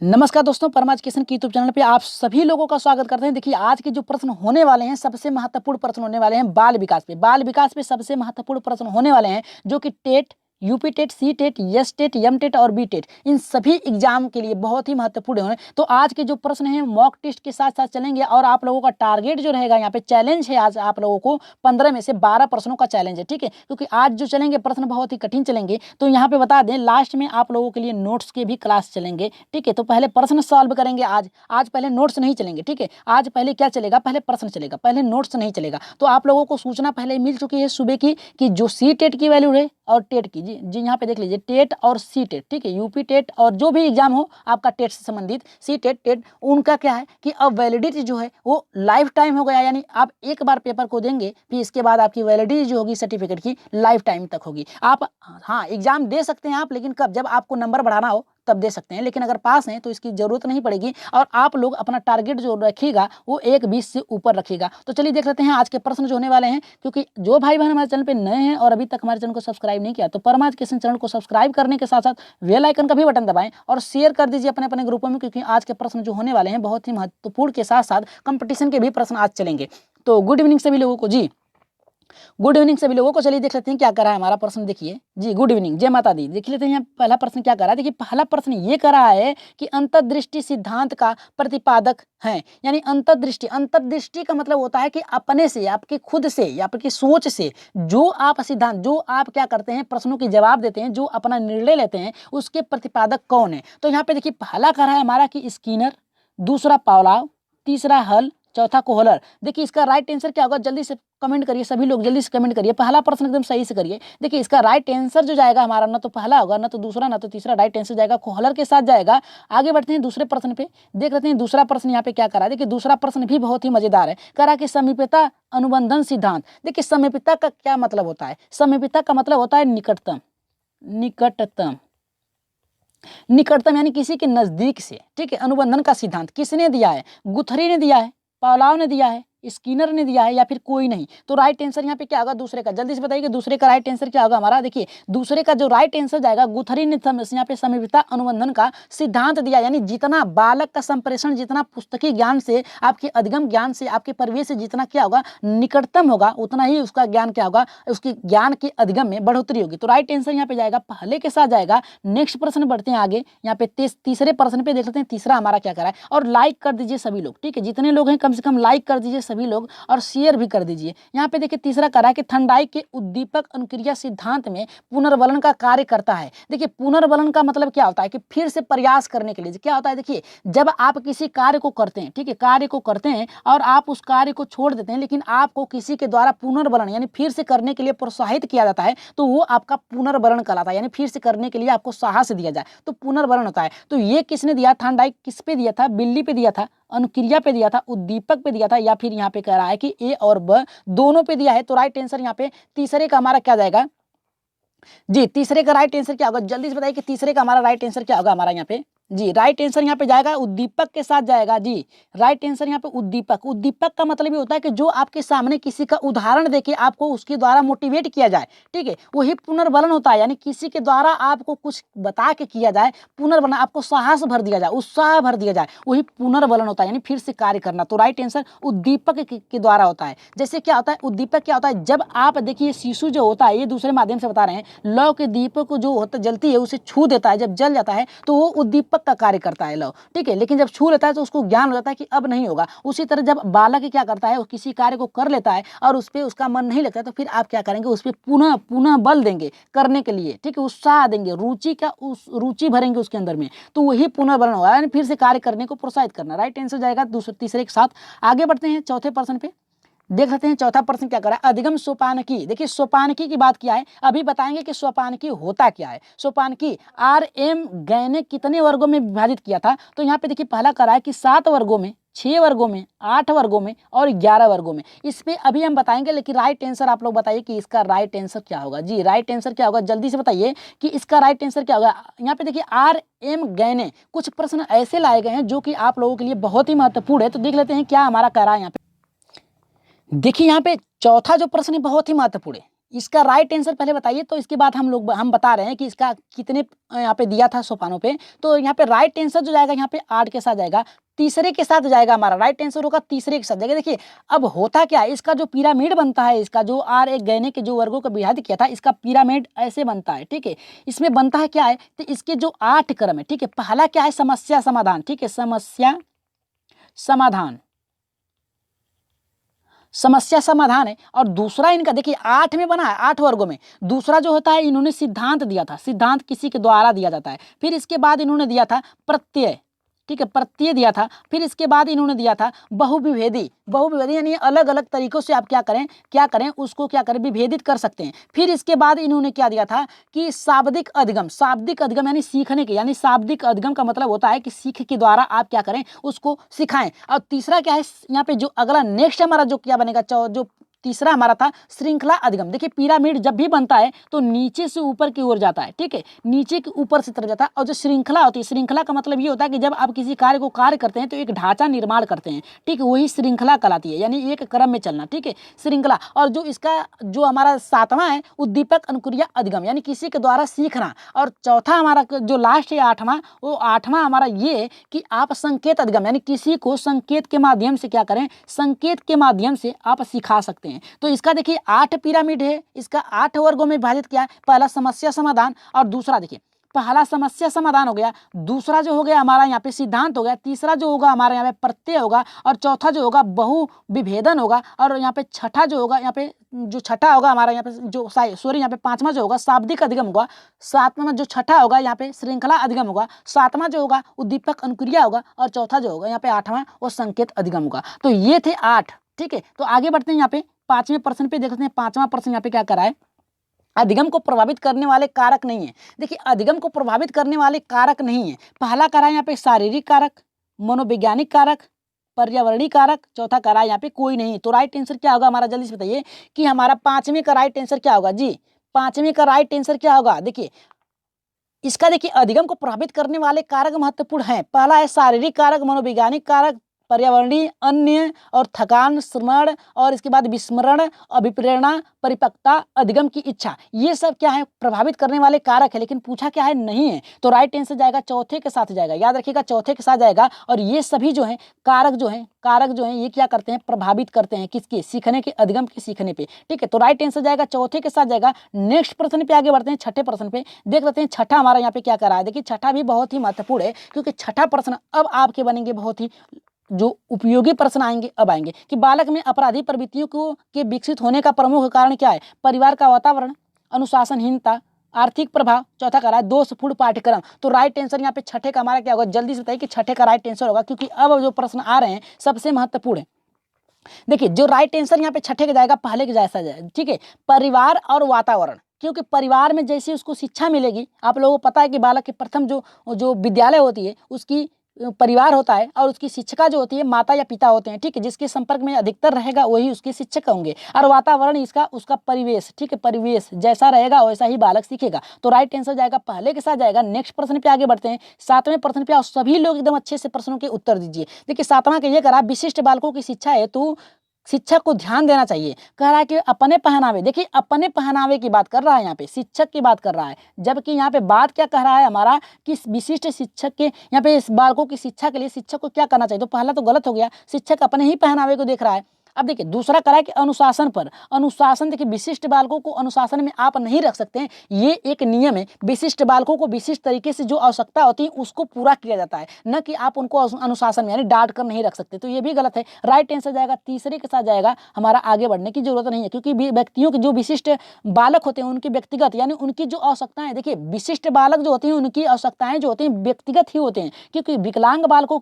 नमस्कार दोस्तों, परमा एजुकेशन की यूट्यूब चैनल पे आप सभी लोगों का स्वागत करते हैं। देखिए, आज के जो प्रश्न होने वाले हैं, सबसे महत्वपूर्ण प्रश्न होने वाले हैं बाल विकास पे सबसे महत्वपूर्ण प्रश्न होने वाले हैं, जो कि TET, UP TET, C TET, S TET, M TET और बी टेट, इन सभी एग्जाम के लिए बहुत ही महत्वपूर्ण है। तो आज के जो प्रश्न हैं मॉक टेस्ट के साथ साथ चलेंगे, और आप लोगों का टारगेट जो रहेगा, यहाँ पे चैलेंज है आज आप लोगों को 15 में से 12 प्रश्नों का चैलेंज है, ठीक है। क्योंकि आज जो चलेंगे प्रश्न बहुत ही कठिन चलेंगे। तो यहाँ पे बता दें, लास्ट में आप लोगों के लिए नोट्स के भी क्लास चलेंगे, ठीक है। तो पहले प्रश्न सॉल्व करेंगे आज पहले नोट्स नहीं चलेंगे, ठीक है। आज पहले क्या चलेगा, पहले प्रश्न चलेगा, पहले नोट्स नहीं चलेगा। तो आप लोगों को सूचना पहले मिल चुकी है सुबह की, कि जो सी टेट की वैल्यू है और टेट की, जी यहाँ पे देख लीजिए, टेट और सी टेट, ठीक है। यूपी टेट और जो भी एग्जाम हो आपका टेट से संबंधित, सी टेट, टेट, उनका क्या है कि अब वैलिडिटी जो है वो लाइफ टाइम हो गया। यानी आप एक बार पेपर को देंगे, फिर इसके बाद आपकी वैलिडिटी जो होगी सर्टिफिकेट की, लाइफ टाइम तक होगी। आप हाँ एग्जाम दे सकते हैं आप, लेकिन कब, जब आपको नंबर बढ़ाना हो तब दे सकते हैं। लेकिन अगर पास हैं तो इसकी जरूरत नहीं पड़ेगी, और आप लोग अपना टारगेट जो रखिएगा वो 1:20 से ऊपर रखिएगा। तो चलिए देख लेते हैं आज के प्रश्न जो होने वाले हैं। क्योंकि जो भाई बहन हमारे चैनल पे नए हैं और अभी तक हमारे चैनल को सब्सक्राइब नहीं किया, तो परमा एजुकेशन चैनल को सब्सक्राइब करने के साथ साथ बेल आइकन का भी बटन दबाएं और शेयर कर दीजिए अपने अपने ग्रुपों में, क्योंकि आज के प्रश्न जो होने वाले हैं बहुत ही महत्वपूर्ण के साथ साथ कंपटीशन के भी प्रश्न आज चलेंगे। तो गुड इवनिंग सभी लोगों को जी, गुड इवनिंग सभी लोगों को। चलिए देख लेते हैं क्या करा है हमारा प्रश्न। देखिए जी, गुड इवनिंग, जय माता दी। देख लेते हैं यहाँ पहला प्रश्न क्या करा है। देखिए, पहला प्रश्न ये करा है कि अंतर्दृष्टि सिद्धांत का प्रतिपादक है। यानी अंतर्दृष्टि का मतलब होता है कि अपने से, आपके खुद से या आपकी सोच से जो आप सिद्धांत, जो आप क्या करते हैं, प्रश्नों के जवाब देते हैं, जो अपना निर्णय लेते हैं, उसके प्रतिपादक कौन है। तो यहाँ पे देखिए, पहला करा है हमारा कि स्किनर, दूसरा पावलोव, तीसरा हल, चौथा कोहलर। देखिए, इसका राइट आंसर क्या होगा, जल्दी से कमेंट करिए सभी लोग, जल्दी से कमेंट करिए। पहला प्रश्न एकदम सही से करिए। देखिए, इसका राइट आंसर जो जाएगा हमारा, ना तो पहला होगा, ना तो दूसरा, ना तो तीसरा, राइट आंसर जाएगा कोहलर के साथ जाएगा। आगे बढ़ते हैं दूसरे प्रश्न पे, देख लेते हैं दूसरा प्रश्न यहाँ पे क्या करा है। देखिए, दूसरा प्रश्न भी बहुत ही मजेदार है। करा कि समीपता अनुबंधन सिद्धांत। देखिए, समीपता का क्या मतलब होता है। समीपता का मतलब होता है निकटतम, निकटतम, निकटतम यानी किसी के नजदीक से, ठीक है। अनुबंधन का सिद्धांत किसने दिया है, गुथरी ने दिया है, पावलोव ने दिया है, स्किनर ने दिया है, या फिर कोई नहीं। तो राइट आंसर यहाँ पे क्या होगा, दूसरे का। जल्दी से बताइए कि दूसरे का राइट आंसर क्या होगा हमारा। देखिए, दूसरे का जो राइट आंसर जाएगा, गुथरी ने यहाँ पे समीपता अनुबंधन का सिद्धांत दिया। यानी जितना बालक का संप्रेषण, जितना पुस्तकीय ज्ञान से, आपके अधिगम ज्ञान से, आपके परिवेश से जितना क्या होगा, निकटतम होगा, उतना ही उसका ज्ञान क्या होगा, उसके ज्ञान के अधिगम में बढ़ोतरी होगी। तो राइट आंसर यहाँ पे जाएगा, पहले के साथ जाएगा। नेक्स्ट प्रश्न बढ़ते हैं आगे। यहाँ पे तीसरे प्रश्न पे देख लेते हैं, तीसरा हमारा क्या करा है। और लाइक कर दीजिए सभी लोग, ठीक है। जितने लोग हैं कम से कम लाइक कर दीजिए सभी लोग, और शेयर भी कर दीजिए। यहाँ पे देखिए, तीसरा करा है कि थर्नडाइक के उद्दीपक अनुक्रिया सिद्धांत में पुनर्वलन का कार्य करता है। देखिए, पुनर्वलन का मतलब क्या होता है कि फिर से प्रयास करने के लिए क्या होता है। देखिए, जब आप किसी कार्य को करते हैं, ठीक है, कार्य को करते हैं और आप उस कार्य को छोड़ देते हैं, लेकिन आपको किसी के द्वारा पुनर्वलन यानी फिर से करने के लिए प्रोत्साहित किया जाता है, तो वो आपका पुनर्वलन कहलाता है। यानी फिर से करने के लिए आपको साहस दिया जाए, तो पुनर्वलन होता है। तो ये किसने दिया, थर्नडाइक किस पे दिया था, बिल्ली पे दिया था, अनुक्रिया पे दिया था, उद्दीपक पे दिया था, या फिर यहाँ पे कह रहा है कि ए और ब दोनों पे दिया है। तो राइट आंसर यहाँ पे तीसरे का हमारा क्या जाएगा जी, तीसरे का राइट आंसर क्या होगा, जल्दी से बताइए कि तीसरे का हमारा राइट आंसर क्या होगा हमारा यहाँ पे जी। राइट आंसर यहाँ पे जाएगा उद्दीपक के साथ जाएगा जी। राइट आंसर यहाँ पे उद्दीपक। उद्दीपक का मतलब ये होता है कि जो आपके सामने किसी का उदाहरण देके आपको उसके द्वारा मोटिवेट किया जाए, ठीक है, वही पुनर्वलन होता है। यानी किसी के द्वारा आपको कुछ बता के किया जाए, पुनर्वलन, आपको साहस भर दिया जाए, उत्साह भर दिया जाए, वही पुनर्वलन होता है, यानी फिर से कार्य करना। तो राइट आंसर उद्दीपक के द्वारा होता है। जैसे क्या होता है, उद्दीपक क्या होता है, जब आप देखिए शिशु जो होता है, ये दूसरे माध्यम से बता रहे हैं, लौ के दीपक को जो होता जलती है उसे छू देता है, जब जल जाता है तो वो उद्दीपक का कार्य करता है लौ, ठीक है। लेकिन जब छू लेता है तो उसको ज्ञान हो जाता है कि अब नहीं होगा। उसी तरह जब बालक क्या करता है, वो किसी कार्य को कर लेता है और उस पर उसका मन नहीं लगता, तो फिर आप क्या करेंगे, उस पर पुनः पुनः बल देंगे करने के लिए, ठीक है, उत्साह देंगे, रुचि भरेंगे उसके अंदर में, तो वही पुनर्बलन होगा, यानी फिर से कार्य करने को प्रोत्साहित करना। राइट आंसर जाएगा तीसरे के साथ। आगे बढ़ते हैं चौथे प्रश्न पे, देख लेते हैं चौथा प्रश्न क्या करा है, अधिगम सोपानकी। देखिए, सोपानकी की बात किया है, अभी बताएंगे कि सोपानकी होता क्या है। सोपानकी RM गै ने कितने वर्गों में विभाजित किया था। तो यहाँ पे देखिए, पहला करा है कि 7 वर्गों में, 6 वर्गों में, 8 वर्गों में और 11 वर्गों में। इस पे अभी हम बताएंगे, लेकिन राइट आंसर आप लोग बताइए कि इसका राइट आंसर क्या होगा जी। राइट आंसर क्या होगा, जल्दी से बताइए कि इसका राइट आंसर क्या होगा। यहाँ पे देखिए, RM गै ने कुछ प्रश्न ऐसे लाए गए हैं जो कि आप लोगों के लिए बहुत ही महत्वपूर्ण है। तो देख लेते हैं क्या हमारा कह रहा है यहाँ पे। देखिए, यहाँ पे चौथा जो प्रश्न है बहुत ही महत्वपूर्ण है। इसका राइट आंसर पहले बताइए, तो इसके बाद हम बता रहे हैं कि इसका कितने यहाँ पे दिया था सोपानों पे। तो यहाँ पे राइट आंसर जो जाएगा यहाँ पे 8 के साथ जाएगा, तीसरे के साथ जाएगा, हमारा राइट आंसर होगा तीसरे के साथ जाएगा। देखिए अब होता क्या है, इसका जो पिरामिड बनता है, इसका जो आर एक गहने के जो वर्गों को विभाजित किया था, इसका पिरामिड ऐसे बनता है, ठीक है। इसमें बनता है क्या है, तो इसके जो 8 क्रम है, ठीक है। पहला क्या है, समस्या समाधान, ठीक है, समस्या समाधान, समस्या समाधान है। और दूसरा इनका देखिए 8 में बना है, 8 वर्गों में। दूसरा जो होता है, इन्होंने सिद्धांत दिया था, सिद्धांत किसी के द्वारा दिया जाता है। फिर इसके बाद इन्होंने दिया था प्रत्यय, ठीक है, प्रत्यय दिया था। फिर इसके बाद इन्होंने दिया था बहुविभेदी, बहुविभेदी यानी अलग अलग तरीकों से आप क्या करें उसको क्या करें, विभेदित कर सकते हैं। फिर इसके बाद इन्होंने क्या दिया था कि शाब्दिक अधिगम, शाब्दिक अधिगम यानी सीखने के, यानी शाब्दिक अधिगम का मतलब होता है कि सीख के द्वारा आप क्या करें, उसको सिखाएं। और तीसरा क्या है, यहाँ पे जो अगला नेक्स्ट हमारा जो क्या बनेगा, जो तीसरा हमारा था श्रृंखला अधिगम। देखिए पिरामिड जब भी बनता है तो नीचे से ऊपर की ओर जाता है, ठीक है, नीचे के ऊपर से तरफ जाता है। और जो श्रृंखला होती है, श्रृंखला का मतलब ये होता है कि जब आप किसी कार्य को करते हैं तो एक ढांचा निर्माण करते हैं, ठीक है, वही श्रृंखला कहलाती है, यानी एक क्रम में चलना, ठीक है, श्रृंखला। और जो इसका जो हमारा 7वां है उद्दीपक अनुक्रिया अधिगम, यानी किसी के द्वारा सीखना। और चौथा हमारा जो लास्ट है 8वां, वो 8वां हमारा ये कि आप संकेत अधिगम, यानी किसी को संकेत के माध्यम से क्या करें, संकेत के माध्यम से आप सिखा सकते हैं। तो इसका देखिए 8 पिरामिड है, इसका 8 वर्गों में विभाजित किया है। पहला समस्या समाधान, और दूसरा देखिए पहला समस्या समाधान हो गया, दूसरा जो हो गया हमारा यहाँ पे सिद्धांत हो गया, तीसरा जो होगा हमारा यहाँ पे प्रत्यय होगा, और चौथा जो होगा बहु विभेदन होगा, और यहाँ पे छठा जो होगा, यहाँ पे जो छठा होगा हमारा यहाँ पे जो यहाँ पे 5वां जो होगा शाब्दिक अधिगम होगा, 7वां जो छठा होगा यहाँ पे श्रृंखला अधिगम होगा, 7वां जो होगा उद्दीपक अनुक्रिया होगा, और चौथा जो होगा यहाँ पे 8वां वो संकेत अधिगम होगा। तो ये थे 8, ठीक है। तो आगे बढ़ते हैं, यहाँ पे 5वें प्रश्न पे देखते हैं। 5वां प्रश्न यहाँ पे क्या करा है, अधिगम को प्रभावित करने वाले कारक नहीं है। देखिए अधिगम को प्रभावित करने वाले कारक नहीं है। पहला करा है यहाँ पे शारीरिक कारक, मनोवैज्ञानिक कारक, पर्यावरणीय कारक, चौथा करा है यहाँ पे कोई नहीं। तो राइट आंसर क्या होगा हमारा, जल्दी से बताइए कि हमारा 5वें का राइट आंसर क्या होगा जी। 5वें का राइट आंसर क्या होगा, देखिए इसका देखिए अधिगम को प्रभावित करने वाले कारक महत्वपूर्ण हैं। पहला है शारीरिक कारक, मनोवैज्ञानिक कारक, पर्यावरणीय, अन्य, और थकान, श्रवण, और इसके बाद विस्मरण, अभिप्रेरणा, परिपक्वता, अधिगम की इच्छा, ये सब क्या है प्रभावित करने वाले कारक है। लेकिन पूछा क्या है, नहीं है। तो राइट आंसर जाएगा चौथे के साथ जाएगा, याद रखिएगा चौथे के साथ जाएगा। और ये सभी जो है कारक जो है ये क्या करते हैं, प्रभावित करते हैं किसके, सीखने के, अधिगम के सीखने पे, ठीक है। तो राइट आंसर जाएगा चौथे के साथ जाएगा। नेक्स्ट प्रश्न पे आगे बढ़ते हैं, छठे प्रश्न पे देख लेते हैं। छठा हमारा यहाँ पे क्या कर रहा है, देखिए छठा भी बहुत ही महत्वपूर्ण है, क्योंकि छठा प्रश्न अब आपके बनेंगे बहुत ही जो उपयोगी प्रश्न आएंगे, अब आएंगे कि बालक में अपराधी प्रवृत्तियों को के विकसित होने का प्रमुख कारण क्या है। परिवार का वातावरण, अनुशासनहीनता, आर्थिक प्रभाव, चौथा का है दोषपूर्ण पाठ्यक्रम। तो राइट आंसर यहाँ पे छठे का हमारा क्या होगा, जल्दी से बताइए कि छठे का राइट आंसर होगा, क्योंकि अब जो प्रश्न आ रहे हैं सबसे महत्वपूर्ण है। देखिए जो राइट आंसर यहाँ पे छठे का जाएगा, पहले के जैसा जाएगा, ठीक है, परिवार और वातावरण। क्योंकि परिवार में जैसे उसको शिक्षा मिलेगी, आप लोगों को पता है कि बालक की प्रथम जो विद्यालय होती है उसकी परिवार होता है, और उसकी शिक्षिका जो होती है माता या पिता होते हैं, ठीक है, जिसके संपर्क में अधिकतर रहेगा वही उसके शिक्षक होंगे। और वातावरण इसका उसका परिवेश, ठीक है, परिवेश जैसा रहेगा वैसा ही बालक सीखेगा। तो राइट आंसर जाएगा पहले के साथ जाएगा। नेक्स्ट प्रश्न पे आगे बढ़ते हैं, 7वें प्रश्न पे। सभी लोग एकदम अच्छे से प्रश्नों के उत्तर दीजिए। देखिए 7वां का ये करा, विशिष्ट बालकों की शिक्षा हेतु शिक्षक को ध्यान देना चाहिए। कह रहा है कि अपने पहनावे, देखिए अपने पहनावे की बात कर रहा है यहाँ पे, शिक्षक की बात कर रहा है। जबकि यहाँ पे बात क्या कह रहा है हमारा कि विशिष्ट शिक्षक के, यहाँ पे इस बालकों की शिक्षा के लिए शिक्षक को क्या करना चाहिए। तो पहला तो गलत हो गया, शिक्षक अपने ही पहनावे को देख रहा है। अब देखिए दूसरा करा है कि अनुशासन पर, अनुशासन देखिए विशिष्ट बालकों को अनुशासन में आप नहीं रख सकते हैं, ये एक नियम है। विशिष्ट बालकों को विशिष्ट तरीके से जो आवश्यकता होती है उसको पूरा किया जाता है, न कि आप उनको अनुशासन में यानी डांट कर नहीं रख सकते। तो ये भी गलत है। राइट आंसर जाएगा तीसरे के साथ जाएगा। हमारा आगे बढ़ने की जरूरत नहीं है, क्योंकि व्यक्तियों के जो विशिष्ट बालक होते हैं उनकी व्यक्तिगत यानी उनकी जो आवश्यकताएं, देखिए विशिष्ट बालक जो होते हैं उनकी आवश्यकताएं जो होती हैं व्यक्तिगत ही होते हैं, क्योंकि विकलांग बालकों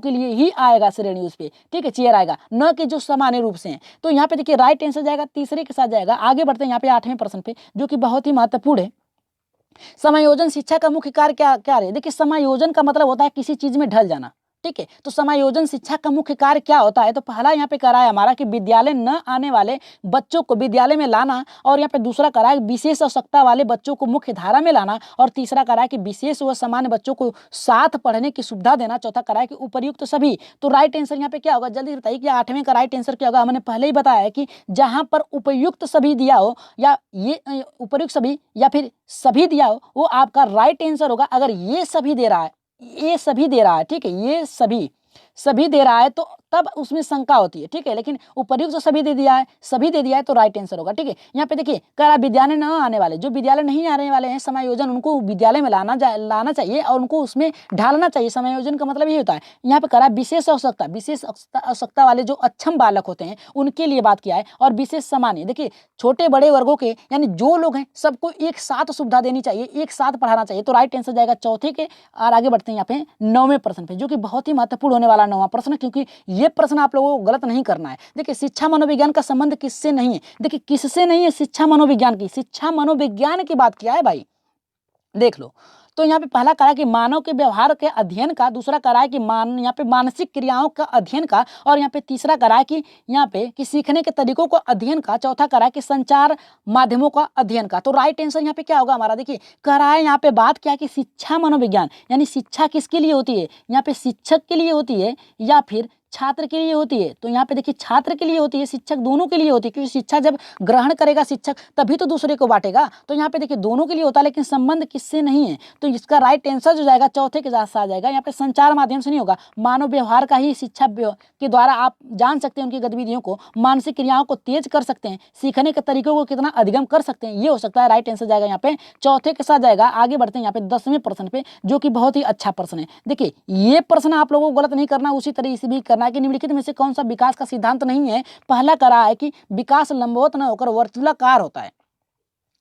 के लिए ही आएगा श्रेणी उस पर, ठीक है, चेयर आएगा, न कि जो सामान्य रूप से हैं। तो यहाँ पे देखिए राइट आंसर जाएगा तीसरे के साथ जाएगा। आगे बढ़ते हैं यहाँ पे 8वें प्रश्न पे, जो कि बहुत ही महत्वपूर्ण है। समायोजन शिक्षा का मुख्य कार्य क्या है। देखिए समायोजन का मतलब होता है किसी चीज में ढल जाना, ठीक है। तो समायोजन शिक्षा का मुख्य कार्य क्या होता है, तो पहला यहाँ पे करा है हमारा कि विद्यालय न आने वाले बच्चों को विद्यालय में लाना, और यहाँ पे दूसरा करा है विशेष आवश्यकता वाले बच्चों को मुख्य धारा में लाना, और तीसरा करा है कि विशेष व सामान्य बच्चों को साथ पढ़ने की सुविधा देना, चौथा करा है कि उपर्युक्त सभी। तो राइट आंसर यहाँ पे क्या होगा, जल्दी बताइए कि 8वें का राइट आंसर क्या होगा। हमने पहले ही बताया है कि जहां पर उपयुक्त सभी दिया हो या ये उपयुक्त सभी या फिर सभी दिया हो, वो आपका राइट आंसर होगा। अगर ये सभी दे रहा है, ये सभी दे रहा है, ठीक है, ये सभी दे रहा है, तो तब उसमें शंका होती है, ठीक है। लेकिन उपर्युक्त तो सभी दे दिया है तो राइट आंसर होगा, ठीक है। यहाँ पे देखिए कह रहा विद्यालय न आने वाले, जो विद्यालय नहीं आने वाले हैं समायोजन उनको विद्यालय में लाना चाहिए और उनको उसमें ढालना चाहिए। समायोजन का मतलब ये होता है। यहाँ पे कह रहा विशेष आवश्यकता वाले जो अक्षम बालक होते हैं उनके लिए बात किया है, और विशेष सामान्य, देखिए छोटे बड़े वर्गों के यानी जो लोग हैं सबको एक साथ सुविधा देनी चाहिए, एक साथ पढ़ाना चाहिए। तो राइट आंसर जाएगा चौथे के। और आगे बढ़ते हैं यहाँ पे 9वें प्रश्न पे, जो कि बहुत ही महत्वपूर्ण होने वाला 9वां प्रश्न, क्योंकि ये प्रश्न आप लोगों को गलत नहीं करना है। देखिए शिक्षा मनोविज्ञान का संबंध किससे नहीं है, देखिए किससे नहीं है, शिक्षा मनोविज्ञान की बात किया है भाई, देख लो। तो यहाँ पे पहला करा कि मानव के व्यवहार के अध्ययन का, दूसरा करा है कि यहाँ पे मानसिक क्रियाओं का अध्ययन का, और यहाँ पे तीसरा करा है कि यहाँ पे कि सीखने के तरीकों को अध्ययन का, चौथा करा है कि संचार माध्यमों का अध्ययन का। तो राइट आंसर यहाँ पे क्या होगा हमारा, देखिए कह रहा है यहाँ पे बात क्या है कि शिक्षा मनोविज्ञान यानी शिक्षा किसके लिए होती है, यहाँ पे शिक्षक के लिए होती है या फिर छात्र के लिए होती है। तो यहाँ पे देखिए छात्र के लिए होती है, शिक्षक दोनों के लिए होती है, क्योंकि शिक्षा जब ग्रहण करेगा शिक्षक तभी तो दूसरे को बांटेगा। तो यहाँ पे देखिए दोनों के लिए होता है, लेकिन संबंध किससे नहीं है। तो इसका राइट आंसर जो जाएगा चौथे के साथ आ जाएगा। यहाँ पे संचार माध्यम से नहीं होगा, मानव व्यवहार का ही शिक्षा के द्वारा आप जान सकते हैं उनकी गतिविधियों को, मानसिक क्रियाओं को तेज कर सकते हैं, सीखने के तरीकों को कितना अधिगम कर सकते हैं, ये हो सकता है। राइट आंसर जाएगा यहाँ पे चौथे के साथ जाएगा। आगे बढ़ते हैं यहाँ पे 10वें प्रश्न पे, जो कि बहुत ही अच्छा प्रश्न है। देखिए ये प्रश्न आप लोगों को गलत नहीं करना, उसी तरीके से भी करना है कि निम्नलिखित में से कौन सा विकास का सिद्धांत नहीं है। पहला करा है कि विकास लंबवत न होकर वर्तुलाकार होता है।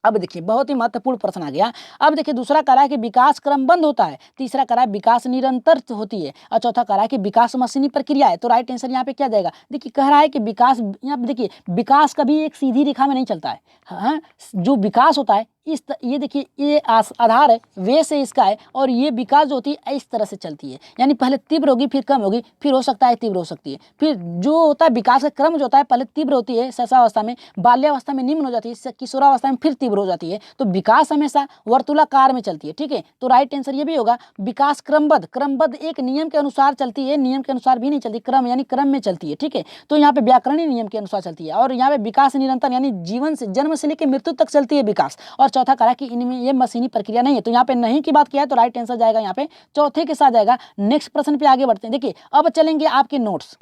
अब देखिए बहुत ही महत्वपूर्ण प्रश्न आ गया। अब देखिए दूसरा करा है कि विकास क्रमबद्ध होता है, तीसरा करा है विकास निरंतर होती है, और चौथा करा है कि विकास मशीनी प्रक्रिया है। तो राइट आंसर यहाँ पे क्या जाएगा, देखिए कह रहा है कि विकास, यहाँ पे देखिए विकास कभी एक सीधी रेखा में नहीं चलता है। हाँ, जो विकास होता है ये देखिए ये आधार है वे से इसका है, और ये विकास जो होती है इस तरह से चलती है, यानी पहले तीव्र होगी फिर कम होगी, फिर हो सकता है तीव्र हो सकती है। फिर जो होता है विकास का क्रम जो होता है पहले तीव्र होती है शैशवावस्था में, बाल्यावस्था में निम्न हो जाती है, किशोरावस्था में फिर तीव्र हो जाती है। तो विकास हमेशा वर्तुलाकार में चलती है, ठीक है। तो राइट आंसर ये भी होगा विकास क्रमबद्ध एक नियम के अनुसार चलती है, नियम के अनुसार भी नहीं चलती, क्रम यानी क्रम में चलती है, ठीक है। तो यहाँ पे व्याकरणीय नियम के अनुसार चलती है, और यहाँ पे विकास निरंतर यानी जीवन से जन्म से लेकर मृत्यु तक चलती है विकास। और चौथा करा कि इनमें ये मशीनी प्रक्रिया नहीं है। तो यहाँ पे नहीं की बात किया है, तो राइट आंसर जाएगा यहाँ पे चौथे के साथ जाएगा। नेक्स्ट प्रश्न पे आगे बढ़ते हैं। देखिए अब चलेंगे आपके नोट्स,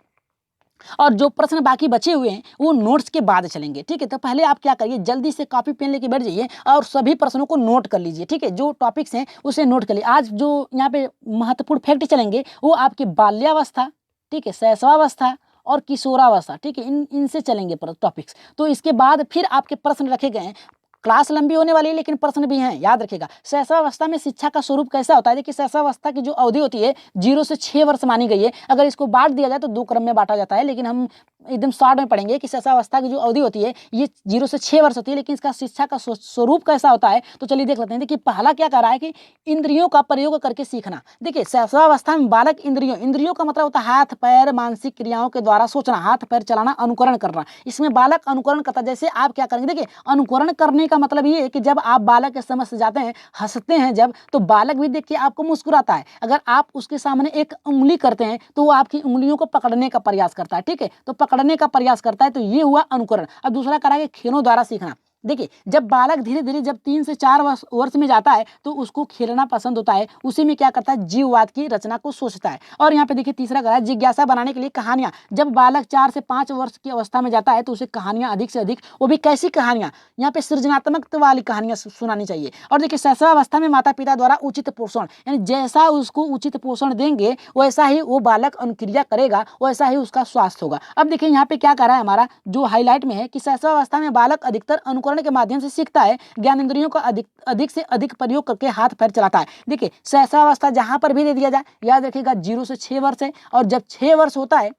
और जो प्रश्न बाकी बचे हुए हैं वो नोट्स के बाद चलेंगे, ठीक है। तो पहले आप क्या करिए, जल्दी से कॉपी पेन लेके बैठ जाइए और सभी प्रश्नों को नोट कर लीजिए, ठीक है। जो टॉपिक्स हैं उसे नोट कर लीजिए। आज जो यहाँ पे महत्वपूर्ण फैक्ट चलेंगे वो आपकी बाल्यावस्था, ठीक है, शैशवावस्था और किशोरावस्था, ठीक है, इनसे चलेंगे टॉपिक्स। तो इसके बाद फिर आपके प्रश्न रखे गए हैं। क्लास लंबी होने वाली है लेकिन प्रश्न भी हैं, याद रखिएगा। शैशवावस्था में शिक्षा का स्वरूप कैसा होता है, देखिए शैशवावस्था की जो अवधि होती है 0 से 6 वर्ष मानी गई है। अगर इसको बांट दिया जाए तो 2 क्रम में बांटा जाता है, लेकिन हम एकदम शॉर्ट में पढ़ेंगे कि शैशवावस्था की जो अवधि होती है ये 0 से 6 वर्ष होती है, लेकिन इसका शिक्षा का स्वरूप कैसा होता है तो चलिए देख लेते हैं। देखिए पहला क्या कह रहा है कि इंद्रियों का प्रयोग करके सीखना। देखिए शैशवावस्था में बालक इंद्रियों का मतलब होता है हाथ पैर, मानसिक क्रियाओं के द्वारा सोचना, हाथ पैर चलाना, अनुकरण करना। इसमें बालक अनुकरण करता है। जैसे आप क्या करेंगे, देखिए अनुकरण करने का मतलब ये है कि जब आप बालक के समझ से जाते हैं, हंसते हैं जब, तो बालक भी देख के आपको मुस्कुराता है। अगर आप उसके सामने एक उंगली करते हैं तो वो आपकी उंगलियों को पकड़ने का प्रयास करता है, ठीक है, तो पकड़ने का प्रयास करता है, तो ये हुआ अनुकरण। अब दूसरा करा है खेलों द्वारा सीखना। देखिए जब बालक धीरे धीरे जब 3 से 4 वर्ष में जाता है तो उसको खेलना पसंद होता है, उसी में क्या करता है, जीववाद की रचना को सोचता है। और यहाँ पे देखिए तीसरा करा है जिज्ञासा बनाने के लिए कहानियां। जब बालक 4 से 5 वर्ष की अवस्था में जाता है तो उसे कहानियां अधिक से अधिक, वो भी कैसी कहानियां, यहाँ पे सृजनात्मक वाली कहानियां सुनानी चाहिए। और देखिए शैशवावस्था में माता पिता द्वारा उचित पोषण, यानी जैसा उसको उचित पोषण देंगे वैसा ही वो बालक अनुक्रिया करेगा, वैसा ही उसका स्वास्थ्य होगा। अब देखिए यहाँ पे क्या करा है हमारा जो हाईलाइट में है कि शैशवावस्था में बालक अधिकतर अनुकरण के माध्यम से सीखता है, ज्ञानेंद्रियों का अधिक से अधिक प्रयोग करके हाथ पैर चलाता है। देखिए शैशवावस्था जहां पर भी दे दिया जाए, याद रखिएगा 0 से 6 वर्ष है, और जब 6 वर्ष होता है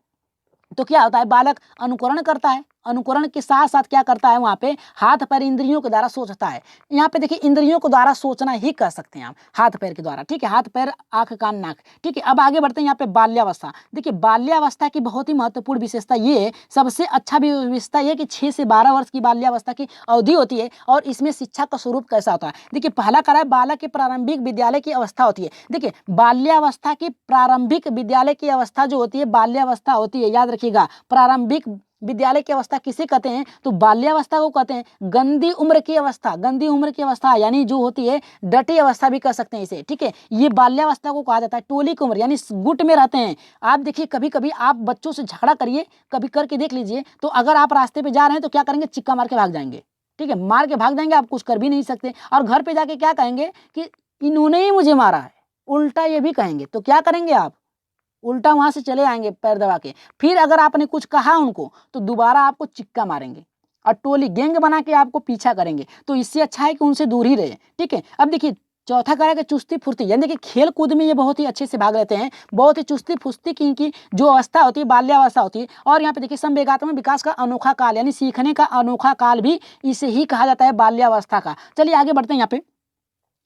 तो क्या होता है, बालक अनुकरण करता है, अनुकरण के साथ साथ क्या करता है, वहाँ पे हाथ पैर इंद्रियों के द्वारा सोचता है। यहाँ पे देखिए इंद्रियों के द्वारा सोचना ही कह सकते हैं आप, हाथ पैर के द्वारा, ठीक है, हाथ पैर आँख कान नाक, ठीक है। अब आगे बढ़ते हैं यहाँ पे बाल्यावस्था। देखिए बाल्यावस्था की बहुत ही महत्वपूर्ण विशेषता ये है, सबसे अच्छा विशेषता ये कि 6 से 12 वर्ष की बाल्यावस्था की अवधि होती है और इसमें शिक्षा का स्वरूप कैसा होता है। देखिए पहला करा है बालक के प्रारंभिक विद्यालय की अवस्था होती है। देखिए बाल्यावस्था की प्रारंभिक विद्यालय की अवस्था जो होती है बाल्यावस्था होती है, याद रखिएगा। प्रारंभिक विद्यालय की अवस्था किसे कहते हैं, तो बाल्यावस्था को कहते हैं। गंदी उम्र की अवस्था, गंदी उम्र की अवस्था यानी जो होती है डटी अवस्था भी कह सकते हैं इसे, ठीक है। ये बाल्यावस्था को कहा जाता है। टोली की उम्र यानी गुट में रहते हैं। आप देखिए कभी कभी आप बच्चों से झगड़ा करिए, कभी करके देख लीजिए, तो अगर आप रास्ते पे जा रहे हैं तो क्या करेंगे, चिक्का मार के भाग जाएंगे, ठीक है, मार के भाग जाएंगे, आप कुछ कर भी नहीं सकते। और घर पे जाके क्या कहेंगे कि इन्होंने ही मुझे मारा है, उल्टा ये भी कहेंगे। तो क्या करेंगे आप, उल्टा वहां से चले आएंगे पैर दबा के। फिर अगर आपने कुछ कहा उनको तो दोबारा आपको चिक्का मारेंगे और टोली गैंग बना के आपको पीछा करेंगे। तो इससे अच्छा है कि उनसे दूर ही रहे, ठीक है। अब देखिए चौथा करा कि चुस्ती फुर्ती, यानी देखिए खेल कूद में ये बहुत ही अच्छे से भाग लेते हैं, बहुत ही चुस्ती फुर्ती की इनकी जो अवस्था होती है बाल्यावस्था होती है। और यहाँ पे देखिए संवेगात्मक विकास का अनोखा काल यानी सीखने का अनोखा काल भी इसे ही कहा जाता है बाल्यावस्था का। चलिए आगे बढ़ते हैं यहाँ पे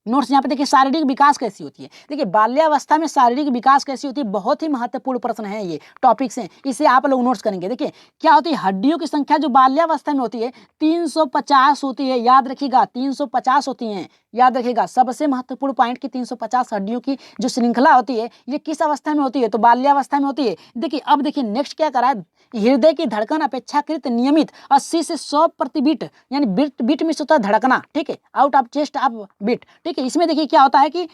नोट्स। यहाँ पे देखिए शारीरिक विकास कैसी होती है। देखिए बाल्यावस्था में शारीरिक विकास कैसी होती है, बहुत ही महत्वपूर्ण प्रश्न है, ये टॉपिक्स हैं, इसे आप लोग नोट्स करेंगे। देखिए क्या होती है, हड्डियों की संख्या जो बाल्यावस्था में होती है 350 होती है, याद रखिएगा 350 होती हैं, याद रखिएगा। सबसे महत्वपूर्ण पॉइंट की 350 हड्डियों की जो श्रृंखला होती है ये किस अवस्था में होती है, तो बाल्यावस्था में होती है। देखिए अब देखिए नेक्स्ट क्या करा है, हृदय की धड़कन अपेक्षाकृत नियमित 80 से 100 प्रति बीट, यानी बीट में होता है धड़कना, ठीक है, out of chest of beat, ठीक है। इसमें देखिए क्या होता है कि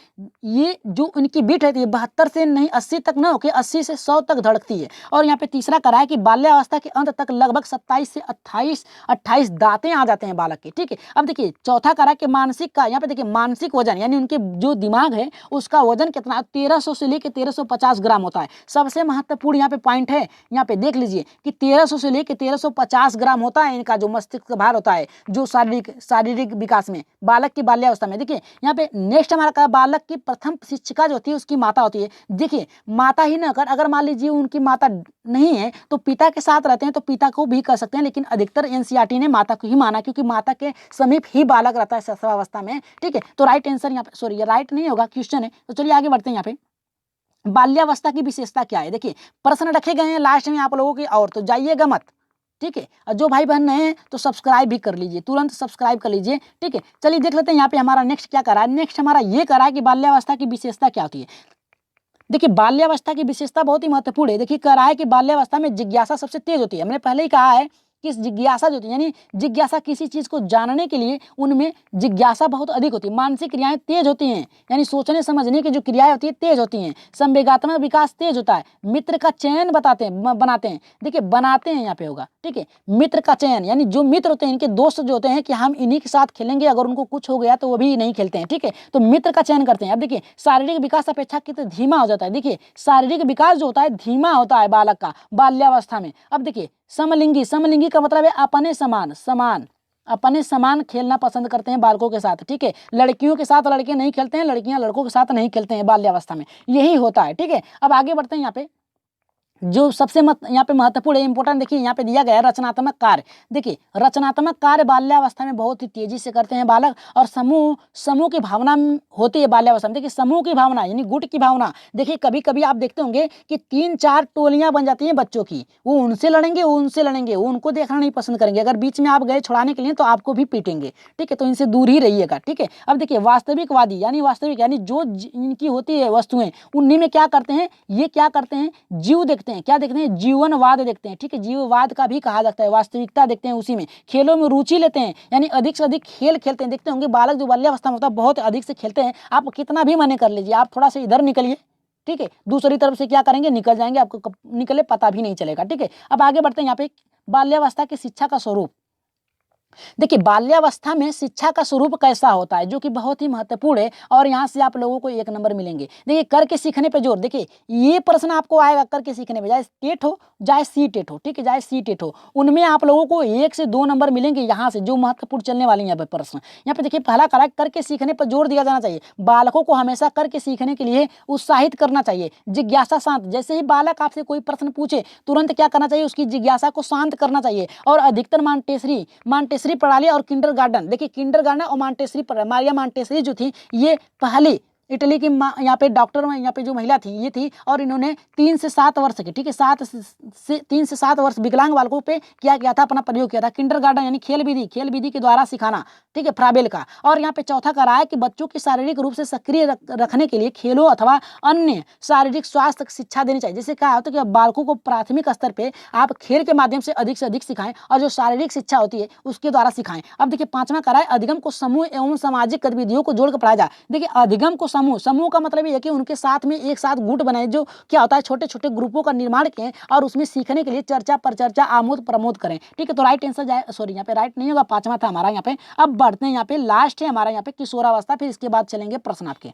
ये जो इनकी बीट है ये 72 से नहीं 80 तक ना होकर 80 से 100 तक धड़कती है। और यहाँ पे तीसरा करा है कि बाल्यावस्था के अंत तक लगभग 27 से 28 दांतें आ जाते हैं बालक के, ठीक है। अब देखिए चौथा करा कि मानसिक का, यहाँ पे देखिए मानसिक वजन यानी उनके जो दिमाग है उसका वजन कितना 1300 से लेकर 1350 ग्राम होता है। सबसे महत्वपूर्ण यहाँ पे पॉइंट है, यहाँ पे देख लीजिए कि 1300 से लेकर 1350 ग्राम होता है इनका जो मस्तिष्क भार होता है जो शारीरिक विकास में बालक की बाल्यावस्था में। देखिए यहाँ पे नेक्स्ट हमारा का बालक की प्रथम शिक्षिका जो होती है उसकी माता होती है। देखिए माता ही न कर, अगर मान लीजिए उनकी माता नहीं है तो पिता के साथ रहते हैं तो पिता को भी कर सकते हैं, लेकिन अधिकतर एनसीईआरटी ने माता को ही माना क्योंकि माता के समीप ही बालक रहता है शैशवावस्था में, ठीक है। तो राइट आंसर यहाँ पे, सॉरी ये राइट नहीं होगा, क्वेश्चन है। तो चलिए आगे बढ़ते हैं। यहाँ पे बाल्यावस्था की विशेषता क्या है, देखिए प्रश्न रखे गए हैं लास्ट में आप लोगों की, और तो जाइएगा मत, ठीक है। और जो भाई बहन नए हैं तो सब्सक्राइब भी कर लीजिए, तुरंत सब्सक्राइब कर लीजिए, ठीक है। चलिए देख लेते हैं यहाँ पे हमारा नेक्स्ट क्या करा है। नेक्स्ट हमारा ये करा है कि बाल्यावस्था की विशेषता क्या होती है। देखिए बाल्यावस्था की विशेषता बहुत ही महत्वपूर्ण है। देखिए कह रहा है कि बाल्यावस्था में जिज्ञासा सबसे तेज होती है। हमने पहले ही कहा है कि जिज्ञासा जो होती है यानी जिज्ञासा किसी चीज को जानने के लिए उनमें जिज्ञासा बहुत अधिक होती है। मानसिक क्रियाएं तेज होती हैं यानी सोचने समझने की जो क्रियाएं होती है तेज होती हैं। संवेगात्मक विकास तेज होता है। मित्र का चयन बनाते हैं, देखिए बनाते हैं यहाँ पे होगा, ठीक है। मित्र का चयन यानी जो मित्र होते हैं इनके दोस्त जो होते हैं कि हम इन्हीं के साथ खेलेंगे, अगर उनको कुछ हो गया तो वो भी नहीं खेलते हैं, ठीक है। तो मित्र का चयन करते हैं। अब देखिए शारीरिक विकास अपेक्षाकृत धीमा हो जाता है। देखिए शारीरिक विकास जो होता है धीमा होता है बालक का बाल्यावस्था में। अब देखिए समलिंगी का मतलब है अपने समान खेलना पसंद करते हैं बालकों के साथ, ठीक है। लड़कियों के साथ लड़के नहीं खेलते हैं, लड़कियां लड़कों के साथ नहीं खेलते हैं बाल्यावस्था में, यही होता है, ठीक है। अब आगे बढ़ते हैं। यहाँ पे जो सबसे यहाँ पे महत्वपूर्ण इंपोर्टेंट देखिए यहाँ पे दिया गया है रचनात्मक कार्य। देखिए रचनात्मक कार्य बाल्यावस्था में बहुत ही तेजी से करते हैं बालक। और समूह की भावना होती है बाल्यावस्था में। देखिए समूह की भावना यानी गुट की भावना। देखिए कभी कभी आप देखते होंगे कि 3-4 टोलियां बन जाती हैं बच्चों की, वो उनसे लड़ेंगे वो उनको देखना नहीं पसंद करेंगे। अगर बीच में आप गए छुड़ाने के लिए तो आपको भी पीटेंगे, ठीक है। तो इनसे दूर ही रहिएगा, ठीक है। अब देखिए वास्तविक यानी जो इनकी होती है वस्तुएं उन्हीं में क्या करते हैं, ये क्या करते हैं, जीव देखते हैं। क्या देखते हैं, जीवनवाद देखते हैं, ठीक है। जीववाद का भी कहा जाता है, वास्तविकता देखते हैं उसी में। खेलों में रुचि लेते हैं यानी अधिक से अधिक खेल खेलते हैं। देखते होंगे बालक जो बाल्यावस्था में होता है बहुत अधिक से खेलते हैं। आप कितना भी मना कर लीजिए, आप थोड़ा सा इधर निकलिए, ठीक है, दूसरी तरफ से क्या करेंगे निकल जाएंगे, आपको कब निकले पता भी नहीं चलेगा, ठीक है। अब आगे बढ़ते हैं। यहाँ पे बाल्यावस्था की शिक्षा का स्वरूप। देखिए बाल्यावस्था में शिक्षा का स्वरूप कैसा होता है, जो कि बहुत ही महत्वपूर्ण है और यहाँ से आप लोगों को 1 नंबर मिलेंगे। देखिए करके सीखने पे जोर, देखिए ये प्रश्न आपको आएगा करके सीखने पे, चाहे टेट हो चाहे सी टेट हो, ठीक है, चाहे सी टेट हो, उनमें आप लोगों को 1 से 2 नंबर मिलेंगे यहाँ से, जो महत्वपूर्ण चलने वाले हैं यहाँ पे प्रश्न। यहाँ पे देखिए पहला करा करके सीखने पर जोर दिया जाना चाहिए। बालकों को हमेशा करके सीखने के लिए उत्साहित करना चाहिए। जिज्ञासा शांत, जैसे ही बालक आपसे कोई प्रश्न पूछे तुरंत क्या करना चाहिए, उसकी जिज्ञासा को शांत करना चाहिए। और अधिकतर मांटेसरी प्रणाली और किंडरगार्टन, देखिए किंडरगार्टन और मांटेसरी मारिया मांटेसरी जो थी, ये पहली इटली की यहाँ पे डॉक्टर में यहाँ पे जो महिला थी ये थी, और इन्होंने 3 से 7 वर्ष के, ठीक है, 3 से 7 वर्ष विकलांग बालकों पे क्या किया था, अपना प्रयोग किया था। किंडरगार्टन यानी खेल विधि के द्वारा सिखाना, ठीक है, फ्राबेल का। और यहाँ पे चौथा करा है कि बच्चों की शारीरिक रूप से सक्रिय रखने के लिए खेलों अथवा अन्य शारीरिक स्वास्थ्य शिक्षा देनी चाहिए। जैसे क्या होता है कि बालकों को प्राथमिक स्तर पे आप खेल के माध्यम से अधिक सिखाएं और जो शारीरिक शिक्षा होती है उसके द्वारा सिखाएं। अब देखिए पांचवा करा है अधिगम को समूह एवं सामाजिक गतिविधियों को जोड़कर पढ़ाया जाए। देखिए अधिगम को समूह का मतलब ये है कि उनके साथ में एक साथ गुट बनाए, जो क्या होता है छोटे छोटे ग्रुपों का निर्माण किए और उसमें सीखने के लिए चर्चा परिचर्चा आमोद प्रमोद करें, ठीक है। तो राइट आंसर जाए, सॉरी यहाँ पे राइट नहीं होगा, पांचवा था हमारा यहाँ पे। अब बढ़ते हैं यहाँ पे, लास्ट है हमारा यहाँ पे किशोरावस्था, फिर इसके बाद चलेंगे प्रश्न आपके।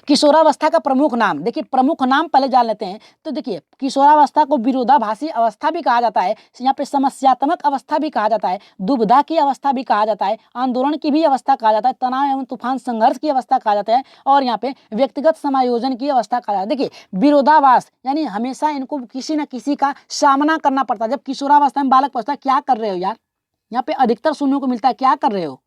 किशोरावस्था का प्रमुख नाम, देखिए प्रमुख नाम पहले जान लेते हैं। तो देखिए किशोरावस्था को विरोधाभासी अवस्था भी कहा जाता है, यहाँ पे समस्यात्मक अवस्था भी कहा जाता है, दुविधा की अवस्था भी कहा जाता है, आंदोलन की भी अवस्था कहा जाता है, तनाव एवं तूफान संघर्ष की अवस्था कहा जाता है, और यहाँ पे व्यक्तिगत समायोजन की अवस्था कहा जाता है। देखिए विरोधाभास यानी हमेशा इनको किसी न किसी का सामना करना पड़ता है। जब किशोरावस्था में बालक पूछता है क्या कर रहे हो यार, यहाँ पे अधिकतर सुनने को मिलता है क्या कर रहे हो,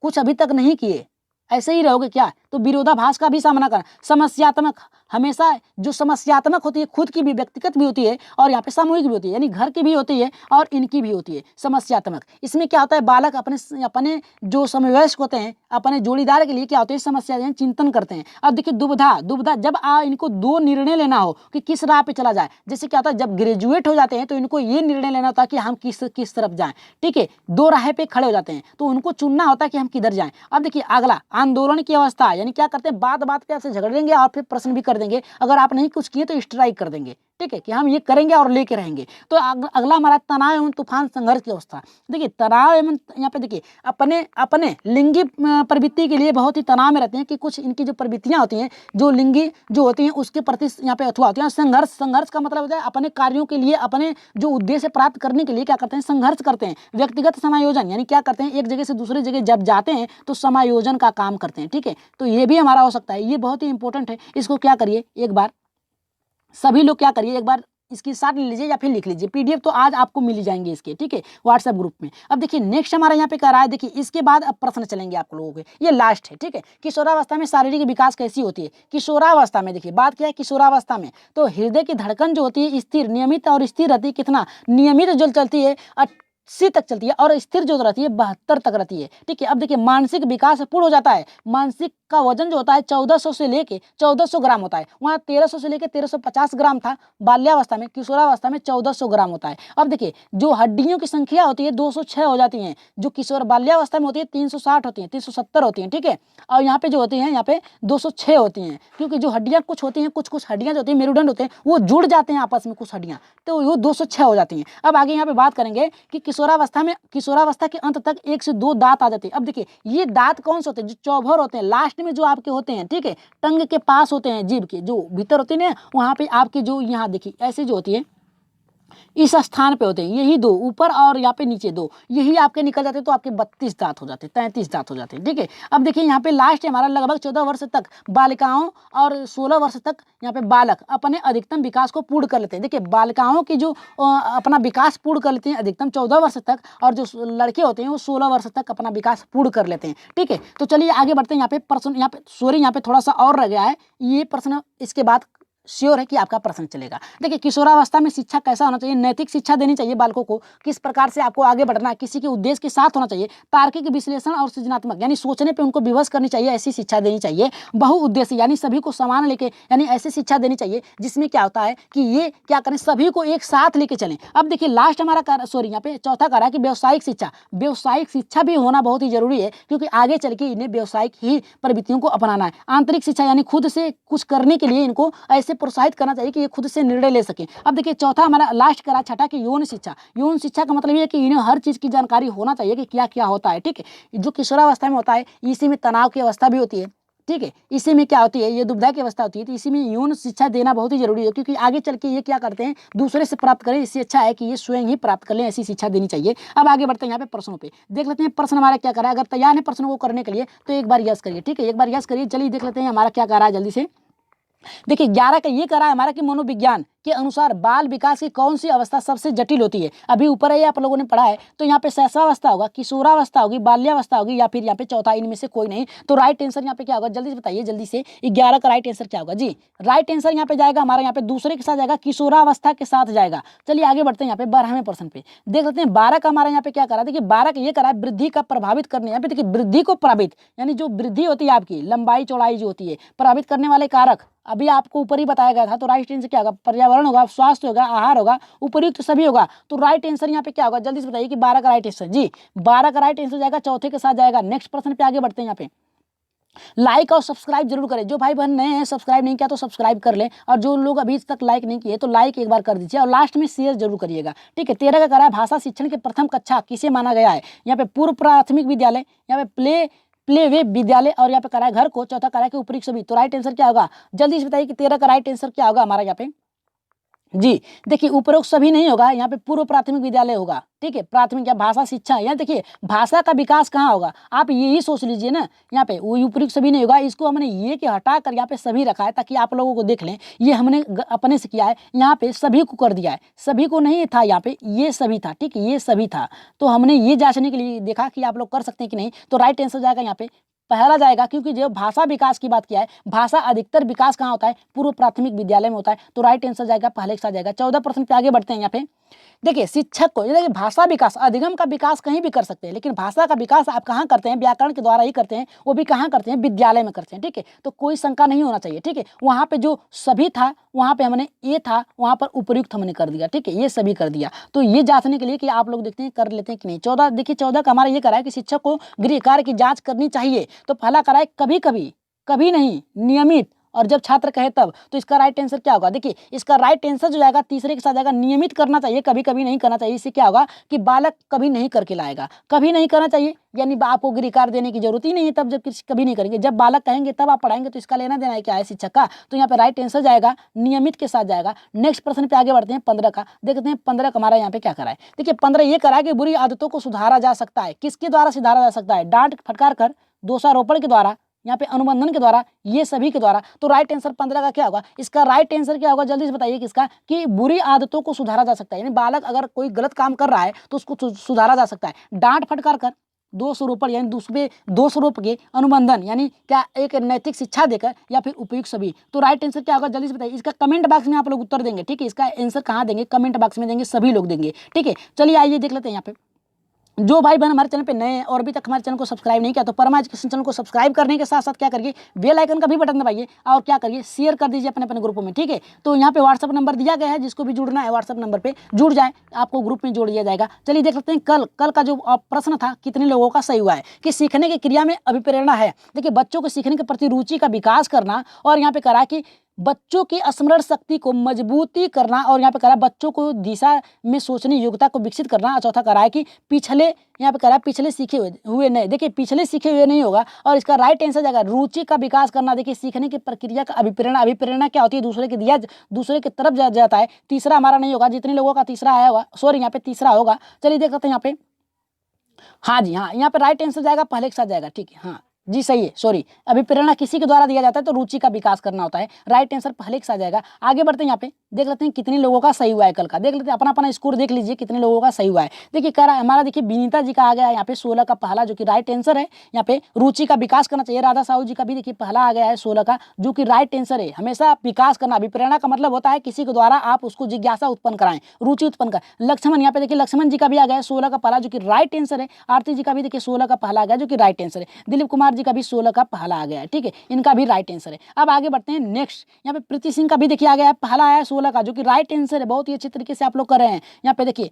कुछ अभी तक नहीं किए, ऐसे ही रहोगे क्या। तो विरोधाभास का भी सामना करना। समस्यात्मक, हमेशा जो समस्यात्मक होती है खुद की भी, व्यक्तिगत भी होती है, और यहाँ पे सामूहिक भी होती है, यानी घर की भी होती है और इनकी भी होती है समस्यात्मक। इसमें क्या होता है, बालक अपने जो समवयस्क होते हैं अपने जोड़ीदार के लिए क्या होते हैं, समस्या चिंतन करते हैं। अब देखिए दुविधा जब इनको 2 निर्णय लेना हो कि किस राह पे चला जाए, जैसे क्या होता है जब ग्रेजुएट हो जाते हैं तो इनको ये निर्णय लेना होता है कि हम किस तरफ जाएं, ठीक है, 2 राह पे खड़े हो जाते हैं तो उनको चुनना होता है कि हम किधर जाएं। अब देखिए अगला आंदोलन की अवस्था, यानी क्या करते हैं बात पे आपसे झगड़ेंगे और फिर प्रश्न भी कर देंगे, अगर आप नहीं कुछ किए तो स्ट्राइक कर देंगे, ठीक है, कि हम ये करेंगे और लेके रहेंगे। तो अगला हमारा तनाव एवं तूफान संघर्ष की अवस्था। देखिए तनाव एवं, यहाँ पे देखिए अपने लिंगी प्रवृत्ति के लिए बहुत ही तनाव में रहते हैं कि कुछ इनकी जो प्रवृत्तियां होती हैं जो लिंगी जो होती हैं उसके प्रति यहाँ पे अथवा होती हैं। संघर्ष का मतलब होता है अपने कार्यों के लिए, अपने जो उद्देश्य प्राप्त करने के लिए क्या करते हैं, संघर्ष करते हैं। व्यक्तिगत समायोजन यानी क्या करते हैं, एक जगह से दूसरी जगह जब जाते हैं तो समायोजन का काम करते हैं, ठीक है। तो ये भी हमारा हो सकता है, ये बहुत ही इंपॉर्टेंट है। इसको क्या करिए एक बार सभी लोग क्या करिए, एक बार इसकी साथ ले लीजिए या फिर लिख लीजिए, पीडीएफ तो आज आपको मिल जाएंगे इसके, ठीक है, व्हाट्सएप ग्रुप में। अब देखिए नेक्स्ट हमारा यहाँ पे कर रहा है, देखिए इसके बाद अब प्रश्न चलेंगे आप लोगों के, ये लास्ट है, ठीक है। किशोरावस्था में शारीरिक विकास कैसी होती है। किशोरावस्था में देखिए बात क्या है, किशोरावस्था में तो हृदय की धड़कन जो होती है स्थिर, नियमित और स्थिर रहती है। कितना नियमित जो चलती है 80 तक चलती है, और स्थिर जो रहती है 72 तक रहती है, ठीक है। अब देखिए मानसिक विकास पूर्ण हो जाता है, मानसिक का वजन जो होता है 1400 से लेके 1400 ग्राम होता है, वहाँ 1300 से लेके 1350 ग्राम था बाल्यावस्था में, किशोरावस्था में 1400 ग्राम होता है। अब देखिए जो हड्डियों की संख्या होती है 206 हो जाती है, जो किशोर बाल्यावस्था में होती है 360 होती है, 370 होती है, ठीक है। और यहाँ पे जो होती है यहाँ पे 206 होती हैं, क्योंकि जो हड्डियाँ कुछ होती हैं, कुछ हड्डियाँ जो होती हैं मेरुदंड होते हैं वो जुड़ जाते हैं आपस में कुछ हड्डियाँ, तो वो 206 हो जाती हैं। अब आगे यहाँ पे बात करेंगे कि किशोरावस्था के अंत तक 1 से 2 दांत आ जाते हैं। अब देखिए ये दांत कौन से होते हैं, जो चौभर होते हैं लास्ट में जो आपके होते हैं, ठीक है, टंग के पास होते हैं, जीभ के जो भीतर होते हैं वहां पे आपके जो यहाँ देखिए ऐसे जो होती है इस स्थान पे होते हैं, यही 2 ऊपर और यहाँ पे नीचे 2, यही आपके निकल जाते हैं तो आपके 32 दांत हो जाते हैं, 33 दांत हो जाते हैं, ठीक है। अब देखिए यहाँ पे लास्ट है हमारा, लगभग 14 वर्ष तक बालिकाओं और 16 वर्ष तक यहाँ पे बालक अपने अधिकतम विकास को पूर्ण कर लेते हैं। देखिए बालिकाओं की जो अपना विकास पूर्ण कर लेते हैं अधिकतम 14 वर्ष तक, और जो लड़के होते हैं वो 16 वर्ष तक अपना विकास पूर्ण कर लेते हैं, ठीक है। तो चलिए आगे बढ़ते हैं। यहाँ पे प्रश्न, यहाँ पे सॉरी यहाँ पे थोड़ा सा और रह गया है, ये प्रश्न इसके बाद श्योर है कि आपका प्रश्न चलेगा। देखिए किशोरावस्था में शिक्षा कैसा होना चाहिए, नैतिक शिक्षा देनी चाहिए बालकों को, किस प्रकार से आपको आगे बढ़ना है, किसी के उद्देश्य के साथ होना चाहिए, तार्किक विश्लेषण और सृजनात्मक यानी सोचने पे उनको विवश करनी चाहिए, ऐसी शिक्षा देनी चाहिए। बहुउद्देश्य यानी सभी को समान लेके, यानी ऐसी शिक्षा देनी चाहिए जिसमें क्या होता है कि ये क्या करें, सभी को एक साथ लेके चलें। अब देखिए लास्ट हमारा सॉरी यहाँ पे चौथा कह रहा है कि व्यावसायिक शिक्षा भी होना बहुत ही जरूरी है, क्योंकि आगे चल के इन्हें व्यावसायिक ही प्रवृत्तियों को अपनाना है। आंतरिक शिक्षा यानी खुद से कुछ करने के लिए इनको ऐसे प्रोत्साहित करना चाहिए कि ये खुद से निर्णय ले सके। अब देखिए चौथा हमारा लास्ट करा छठा कि यौन शिक्षा। यौन शिक्षा का मतलब ये है कि इन्हें हर चीज़ की जानकारी होना चाहिए कि क्या क्या होता है, ठीक है। जो किशोरावस्था में होता है इसी में तनाव की अवस्था भी होती है, ठीक है। इसी में क्या होती है, ये दुविधा की अवस्था होती है, तो इसी में यौन शिक्षा देना बहुत ही जरूरी है, क्योंकि आगे चल के ये क्या करते हैं दूसरे से प्राप्त करें, इससे अच्छा है कि ये स्वयं ही प्राप्त कर लें, ऐसी शिक्षा देनी चाहिए। अब आगे बढ़ते हैं यहाँ पे प्रश्नों पे, देख लेते हैं प्रश्न हमारा क्या कर रहा है। अगर तैयार है प्रश्नों को करने के लिए तो एक बार यस करिए, ठीक है, एक बार यस करिए। चलिए देख लेते हैं हमारा क्या कर रहा है जल्दी से। देखिए 11 का ये करा है हमारा कि मनोविज्ञान के अनुसार बाल विकास की कौन सी अवस्था सबसे जटिल होती है। अभी ऊपर है आप लोगों ने पढ़ा है, तो यहाँ पे शैशवावस्था होगा, किशोरावस्था होगी, बाल्यावस्था होगी, या फिर यहाँ पे चौथा, इनमें से कोई नहीं। तो राइट आंसर यहाँ पे क्या होगा जल्दी से बताइए, जल्दी से 11 का राइट आंसर क्या होगा जी। राइट आंसर यहाँ पे जाएगा हमारा, यहाँ पे दूसरे के साथ जाएगा, किशोरावस्था के साथ जाएगा। चलिए आगे बढ़ते हैं यहाँ पे 12वें प्रश्न पे, देख लेते हैं 12 का हमारा यहाँ पे क्या करा। देखिए 12 का ये करा है वृद्धि का प्रभावित करने, यहाँ पे देखिए वृद्धि को प्रभावित, यानी जो वृद्धि होती है आपकी लंबाई चौड़ाई जो होती है, प्रभावित करने वाले कारक अभी आपको ऊपर ही बताया गया था। तो राइट आंसर क्या होगा, पर्यावरण होगा, स्वास्थ्य होगा, आहार होगा, उपयुक्त सभी होगा। तो राइट आंसर यहाँ पे क्या होगा जल्दी से बताइए कि 12 का राइट आंसर जी। 12 का राइट आंसर जाएगा, चौथे के साथ जाएगा। नेक्स्ट प्रश्न पे आगे बढ़ते हैं। यहाँ पे लाइक और सब्सक्राइब जरूर करें, जो भाई बहन नए हैं सब्सक्राइब नहीं किया तो सब्सक्राइब कर लें, और जो लोग अभी तक लाइक नहीं किए तो लाइक एक बार कर दीजिए, और लास्ट में शेयर जरूर करिएगा, ठीक है। 13 का करा है भाषा शिक्षण के प्रथम कक्षा किसे माना गया है। यहाँ पे पूर्व प्राथमिक विद्यालय, यहाँ पे प्ले वे विद्यालय, और यहाँ पे करा है घर को, चौथा करा है कि उपयुक्त सभी। तो राइट आंसर क्या होगा जल्दी से बताइए कि 13 का राइट आंसर क्या होगा हमारा यहाँ पे जी। देखिए उपरोक्त सभी नहीं होगा, यहाँ पे पूर्व प्राथमिक विद्यालय होगा, ठीक है। प्राथमिक या भाषा शिक्षा, यहाँ देखिए भाषा का विकास कहाँ होगा, आप यही सोच लीजिए ना। यहाँ पे वो उपरोक्त सभी नहीं होगा, इसको हमने ये कि हटा कर यहाँ पे सभी रखा है ताकि आप लोगों को देख लें, ये हमने अपने से किया है। यहाँ पे सभी को कर दिया है, सभी को नहीं था, यहाँ पे ये सभी था, ठीक है, ये सभी था। तो हमने ये जांचने के लिए देखा कि आप लोग कर सकते हैं कि नहीं। तो राइट आंसर जाएगा यहाँ पे पहला जाएगा, क्योंकि जो भाषा विकास की बात किया है, भाषा अधिकतर विकास कहाँ होता है, पूर्व प्राथमिक विद्यालय में होता है। तो राइट आंसर जाएगा पहले के साथ जाएगा। 14 प्रश्न पे आगे बढ़ते हैं। यहाँ पे देखिए शिक्षक को, देखिए भाषा विकास, अधिगम का विकास कहीं भी कर सकते हैं, लेकिन भाषा का विकास आप कहाँ करते हैं, व्याकरण के द्वारा ही करते हैं, वो भी कहाँ करते हैं, विद्यालय में करते हैं, ठीक है। तो कोई शंका नहीं होना चाहिए, ठीक है। वहाँ पे जो सभी था वहाँ पे हमने ये था, वहाँ पर उपयुक्त हमने कर दिया, ठीक है, ये सभी कर दिया। तो ये जांचने के लिए कि आप लोग देखते हैं कर लेते हैं कि नहीं। 14 देखिए 14 का हमारा ये करा है कि शिक्षक को गृह कार्य की जाँच करनी चाहिए। तो पहला करा है कभी कभी, कभी नहीं, नियमित, और जब छात्र कहे तब। तो इसका राइट आंसर क्या होगा, देखिए इसका राइट आंसर जो जाएगा तीसरे के साथ जाएगा, नियमित करना चाहिए, कभी कभी नहीं करना चाहिए। इससे क्या होगा कि बालक कभी नहीं करके लाएगा, कभी नहीं करना चाहिए, यानी आपको गृह कार्य देने की जरूरत ही नहीं है तब, जब कभी नहीं करेंगे, जब बालक कहेंगे तब आप पढ़ाएंगे। तो इसका लेना देना है क्या है शिक्षक का। तो यहाँ पे राइट आंसर जाएगा नियमित के साथ जाएगा। नेक्स्ट प्रश्न पे आगे बढ़ते हैं 15 का, देखते हैं 15 का हमारा यहाँ पे क्या करा है। देखिए 15 ये करा है कि बुरी आदतों को सुधारा जा सकता है, किसके द्वारा सुधारा जा सकता है, डांट फटकार कर, दोषारोपण के द्वारा, यहाँ पे अनुबंधन के द्वारा, ये सभी के द्वारा। तो राइट आंसर 15 का क्या होगा, इसका राइट आंसर क्या होगा जल्दी से बताइए किसका, कि बुरी आदतों को सुधारा जा सकता है, यानी बालक अगर कोई गलत काम कर रहा है तो उसको सुधारा जा सकता है। डांट फटकार कर, दोषारोपण यानी दूसरे दोषारोप के, अनुबंधन यानी क्या एक नैतिक शिक्षा देकर, या फिर उपयुक्त सभी। तो राइट आंसर क्या होगा जल्दी से बताइए। इसका कमेंट बॉक्स में आप लोग उत्तर देंगे, ठीक है। इसका आंसर कहाँ देंगे, कमेंट बॉक्स में देंगे, सभी लोग देंगे, ठीक है। चलिए आइए देख लेते हैं। यहाँ पे जो भाई बहन हमारे चैनल पे नए हैं और अभी तक हमारे चैनल को सब्सक्राइब नहीं किया, तो परमा एजुकेशन चैनल को सब्सक्राइब करने के साथ साथ क्या करिए, बेल आइकन का भी बटन दबाइए, और क्या करिए शेयर कर दीजिए अपने अपने ग्रुपों में, ठीक है। तो यहाँ पे व्हाट्सअप नंबर दिया गया है, जिसको भी जुड़ना है व्हाट्सअप नंबर पे जुड़ जाए, आपको ग्रुप में जोड़ दिया जाएगा। चलिए देख सकते हैं कल का जो प्रश्न था कितने लोगों का सही हुआ है, कि सीखने की क्रिया में अभिप्रेरणा है। देखिए बच्चों को सीखने के प्रति रुचि का विकास करना, और यहाँ पे करा कि बच्चों की स्मरण शक्ति को मजबूती करना, और यहाँ पे करा बच्चों को दिशा में सोचने योग्यता को विकसित करना। और चौथा करा है कि यहाँ पे करा पिछले सीखे हुए नहीं, देखिए पिछले सीखे हुए नहीं होगा, और इसका राइट आंसर जाएगा रुचि का विकास करना। देखिए सीखने की प्रक्रिया का अभिप्रेरणा, अभिप्रेरणा क्या होती है, दूसरे की तरफ जाता है। तीसरा हमारा नहीं होगा, जितने लोगों का तीसरा आया होगा, सॉरी यहाँ पे तीसरा होगा। चलिए देख सकते हैं यहाँ पे, हाँ जी हाँ, यहाँ पे राइट आंसर जाएगा पहले के साथ जाएगा, ठीक है, हाँ जी सही है, सॉरी अभिप्रेरणा किसी के द्वारा दिया जाता है तो रुचि का विकास करना होता है। राइट आंसर पहले के साथ जाएगा। आगे बढ़ते हैं। यहाँ पे देख लेते हैं कितने लोगों का सही हुआ है कल का, देख लेते हैं अपना अपना स्कोर देख लीजिए कितने लोगों का सही हुआ है। देखिए कह रहा है हमारा, देखिए विनीता जी का आ गया है यहाँ पे 16 का पहला, जो कि राइट आंसर है। यहाँ पे रुचि का विकास करना चाहिए। राधा साहू जी का भी देखिए पहला आ गया है 16 का, जो कि राइट आंसर है। हमेशा विकास करना, अभिप्रेरणा का मतलब होता है किसी के द्वारा आप उसको जिज्ञासा उत्पन्न कराएं, रुचि उत्पन्न करें। लक्ष्मण, यहाँ पे देखिए लक्ष्मण जी का भी आ गया है 16 का पहला, जो कि राइट आंसर है। आरती जी का भी देखिए 16 का पहला आ गया, जो कि राइट आंसर है। दिलीप कुमार जी का भी 16 का पहला आ गया है, ठीक है, इनका भी राइट आंसर है। अब आगे बढ़ते हैं नेक्स्ट। यहाँ पे प्रीति सिंह का भी देखिए आ गया है, पहला आया 16 का, जो कि राइट आंसर है। बहुत ही अच्छे तरीके से आप लोग कर रहे हैं। यहाँ पे देखिए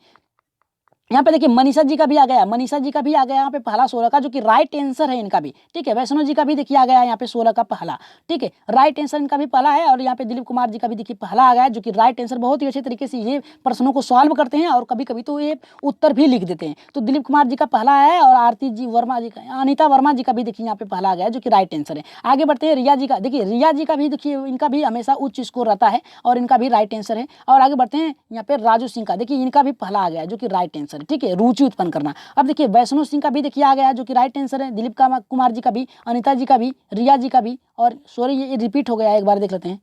यहाँ पे देखिए मनीषा जी का भी आ गया, मनीषा जी का भी आ गया यहाँ पे पहला 16 का, जो कि राइट आंसर है इनका भी, ठीक है। वैष्णव जी का भी देखिए आ गया यहाँ पे 16 का पहला, ठीक है, राइट आंसर इनका भी पहला है। और यहाँ पे दिलीप कुमार जी का भी देखिए पहला आ गया, जो कि राइट आंसर। बहुत ही अच्छे तरीके से ये प्रश्नों को सॉल्व करते हैं और कभी कभी तो ये उत्तर भी लिख देते हैं। तो दिलीप कुमार जी का पहला है, और आरती जी वर्मा जी का, अनिता वर्मा जी का भी देखिए यहाँ पे पहला आ गया, जो कि राइट आंसर है। आगे बढ़ते हैं, रिया जी का, देखिए रिया जी का भी देखिए इनका भी हमेशा उच्च स्कोर रहता है और इनका भी राइट आंसर है। और आगे बढ़ते हैं, यहाँ पे राजू सिंह का देखिए इनका भी पहला आ गया, जो कि राइट आंसर है, ठीक है, रुचि उत्पन्न करना। अब देखिए वैष्णव सिंह का भी देखिए आ गया, जो कि राइट आंसर है। दिलीप कुमार जी का भी, अनिता जी का भी, रिया जी का भी, और सॉरी ये रिपीट हो गया, एक बार देख लेते हैं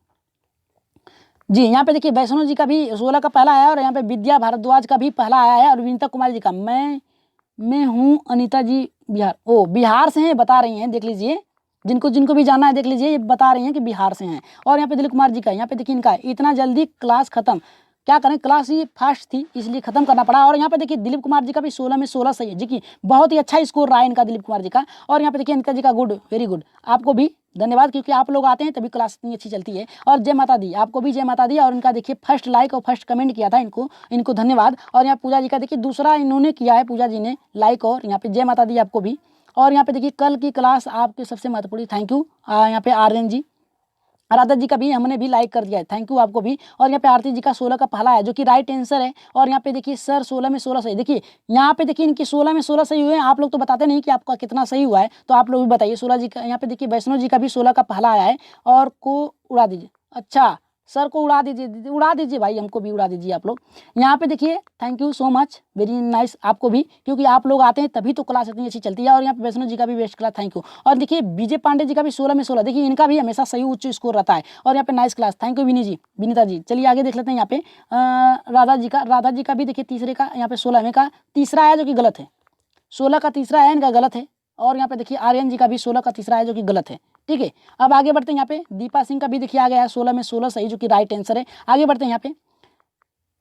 जी। यहाँ पे देखिए वैष्णव जी का भी 16 का पहला आया, और यहाँ पे विद्या भारद्वाज का भी पहला आया है, और विनीता कुमारी जी का, मैं हूँ अनिता जी बिहार, ओ बिहार से हैं बता रही हैं, देख लीजिए, जिनको जिनको भी जाना है देख लीजिए, ये बता रही हैं कि बिहार से हैं। और यहाँ पे दिलीप कुमार जी का, यहाँ पे देखिए इनका, इतना जल्दी क्लास खत्म, क्या करें, क्लास ही फास्ट थी इसलिए खत्म करना पड़ा। और यहाँ पे देखिए दिलीप कुमार जी का भी 16 में 16 सही है जी, की बहुत ही अच्छा स्कोर रहा है इनका, दिलीप कुमार जी का। और यहाँ पे देखिए अनिता जी का गुड, वेरी गुड, आपको भी धन्यवाद, क्योंकि आप लोग आते हैं तभी क्लास इतनी अच्छी चलती है। और जय माता दी, आपको भी जय माता दी। और इनका देखिए फर्स्ट लाइक और फर्स्ट कमेंट किया था, इनको धन्यवाद। और यहाँ पूजा जी का देखिए दूसरा इन्होंने किया है, पूजा जी ने लाइक, और यहाँ पे जय माता दी आपको भी। और यहाँ पे देखिए कल की क्लास आपके सबसे महत्वपूर्ण, थैंक यू। यहाँ पे आर्यन जी, राधा जी का भी हमने भी लाइक कर दिया है, थैंक यू आपको भी। और यहाँ पे आरती जी का 16 का पहला है, जो कि राइट आंसर है। और यहाँ पे देखिए सर 16 में 16 सही, देखिए यहाँ पे देखिए इनकी 16 में 16 सही हुए हैं। आप लोग तो बताते नहीं कि आपका कितना सही हुआ है, तो आप लोग भी बताइए। 16 जी का, यहाँ पे देखिए वैष्णव जी का भी 16 का पहला आया है, और को उड़ा दीजिए, अच्छा सर को उड़ा दीजिए, उड़ा दीजिए भाई, हमको भी उड़ा दीजिए आप लोग। यहाँ पे देखिए thank you so much, very nice, आपको भी, क्योंकि आप लोग आते हैं तभी तो क्लास इतनी अच्छी चलती है। और यहाँ पे वैष्णव जी का भी बेस्ट क्लास, थैंक यू। और देखिए विजय पांडे जी का भी 16 में 16, देखिए इनका भी हमेशा सही उच्च स्कोर रहता है। और यहाँ पे नाइस क्लास, थैंक यू विनी जी, विनीता जी। चलिए आगे देख लेते हैं। यहाँ पे राधा जी का भी देखिए तीसरे का, यहाँ पे 16 में का तीसरा आया, जो कि गलत है। 16 का तीसरा है इनका, गलत है। और यहाँ पे देखिए आर्यन जी का भी 16 का तीसरा है, जो कि गलत है, ठीक है। अब आगे बढ़ते हैं, यहाँ पे दीपा सिंह का भी देखिए आ गया है 16 में 16 सही, जो कि राइट आंसर है। आगे बढ़ते हैं, यहाँ पे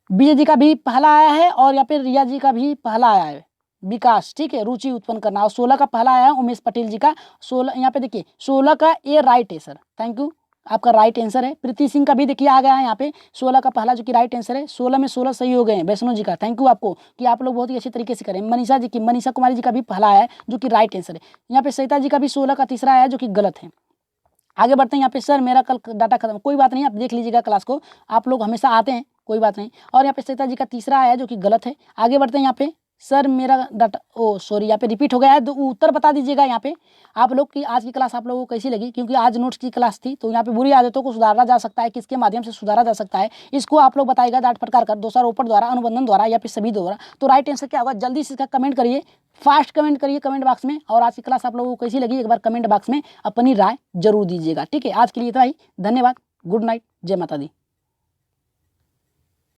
विजय जी का भी पहला आया है, और यहाँ पे रिया जी का भी पहला आया है, विकास, ठीक है, रुचि उत्पन्न करना। और 16 का पहला आया है उमेश पटेल जी का, 16 यहाँ पे देखिए 16 का ए राइट है सर, थैंक यू, आपका राइट आंसर है। प्रीति सिंह का भी देखिए आ गया है यहाँ पे 16 का पहला, जो कि राइट आंसर है। 16 में 16 सही हो गए हैं वैष्णव जी का, थैंक यू आपको, कि आप लोग बहुत ही अच्छे तरीके से करें। मनीषा जी की, मनीषा कुमारी जी का भी पहला आया है, जो कि राइट आंसर है। यहाँ पे सविता जी का भी 16 का तीसरा आया है, जो कि गलत है। आगे बढ़ते हैं, यहाँ पे सर मेरा कल डाटा खत्म, कोई बात नहीं, आप देख लीजिएगा क्लास को, आप लोग हमेशा आते हैं, कोई बात नहीं। और यहाँ पे सविता जी का तीसरा आया है, जो कि गलत है। आगे बढ़ते हैं, यहाँ पे सर मेरा डाटा, ओ सॉरी यहाँ पे रिपीट हो गया है, तो उत्तर बता दीजिएगा यहाँ पे आप लोग की आज की क्लास आप लोगों को कैसी लगी, क्योंकि आज नोट्स की क्लास थी। तो यहाँ पे बुरी आदतों को सुधारा जा सकता है, किसके माध्यम से सुधारा जा सकता है, इसको आप लोग बताइएगा, डांट फटकार कर, दोषारोपण द्वारा, अनुबंधन द्वारा, या फिर सभी द्वारा। तो राइट आंसर क्या होगा, जल्दी से इसका कमेंट करिए, फास्ट कमेंट करिए कमेंट बॉक्स में। और आज की क्लास आप लोगों को कैसी लगी, एक बार कमेंट बॉक्स में अपनी राय जरूर दीजिएगा, ठीक है। आज के लिए इतना ही, धन्यवाद, गुड नाइट, जय माता दी।